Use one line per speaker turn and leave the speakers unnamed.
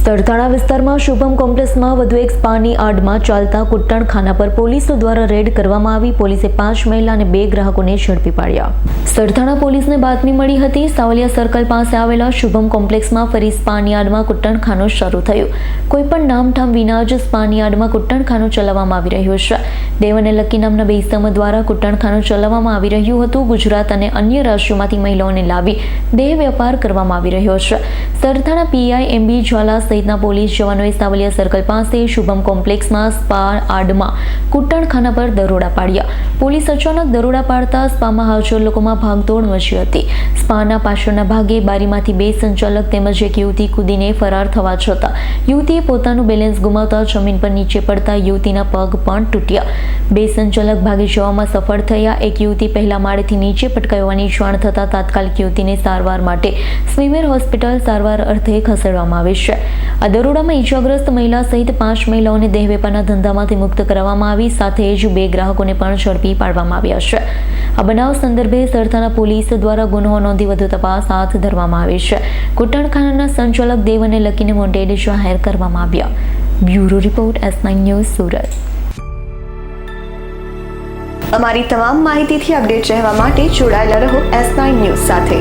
સરથાણા વિસ્તારમાં શુભમ કોમ્પ્લેક્સમાં વધુ એક સ્પાની આડમાં ચાલતા કુટ્ટણખાના પર પોલીસો દ્વારા રેડ કરવામાં આવી. પોલીસે 5 મહિલા અને 2 ગ્રાહકોને ઝડપી પાડ્યા. સરથાણા પોલીસને બાતમી મળી હતી. સાવલિયા સર્કલ પાસે આવેલા શુભમ કોમ્પ્લેક્સમાં ફરી સ્પાની આડમાં કુટ્ટણખાનું શરૂ થયું. કોઈપણ નામઠામ વિના જ સ્પાની આડમાં કુટ્ટણખાનું ચલાવવામાં આવી રહ્યું છે. દેવ અને લકી નામના 2 ઇસમો દ્વારા કુટ્ટણખાનું ચલાવવામાં આવી રહ્યું હતું. ગુજરાત અને અન્ય રાજ્યોમાંથી મહિલાઓને લાવી દેહ વેપાર કરવામાં આવી રહ્યો છે. સરથાણા પીઆઈ એમબી ઝાલા સહિતના પોલીસ જવાનોએ સાવલિયા સર્કલ પાસે શુભમ કોમ્પ્લેક્સમાં સ્પા આડમાં કુટ્ટણખાના પર દરોડા પાડ્યા. પોલીસ અચાનક દરોડા પાડતા સ્પામાં હાજર લોકોમાં ભાગદોડ મચી હતી. સ્પાના પાછળના ભાગે બારીમાંથી 2 સંચાલક તેમજ એક યુવતી કૂદીને ફરાર થવા છતાં યુવતીએ પોતાનું બેલેન્સ ગુમાવતા જમીન પર નીચે પડતા યુવતીના પગ પણ તૂટ્યા. 2 સંચાલક ભાગી જવામાં સફળ થયા. એક યુવતી પહેલા માળેથી નીચે પટકાઈ હોવાની જાણ થતાં તાત્કાલિક યુવતીને સારવાર માટે સ્વીમેર હોસ્પિટલ સારવાર અર્થે ખસેડવામાં આવી છે. આ દરોડામાં ઈજાગ્રસ્ત મહિલા સહિત 5 મહિલાઓને દેહ વેપારના ધંધામાંથી મુક્ત કરવામાં આવી. સાથે જ 2 ગ્રાહકોને પણ ઝડપી પાડવામાં આવ્યા છે. આ બનાવ સંદર્ભે સરથાણા પોલીસ દ્વારા ગુનો નોંધી વધુ તપાસ હાથ ધરવામાં આવી છે. કુટ્ટણખાનાના સંચાલક દેવ અને લકીને વોન્ટેડ જાહેર કરવામાં આવ્યા. Bureau report S9 news Surat.
અમારી તમામ માહિતીથી અપડેટ રહેવા માટે જોડાયેલા રહો S9 ન્યૂઝ સાથે.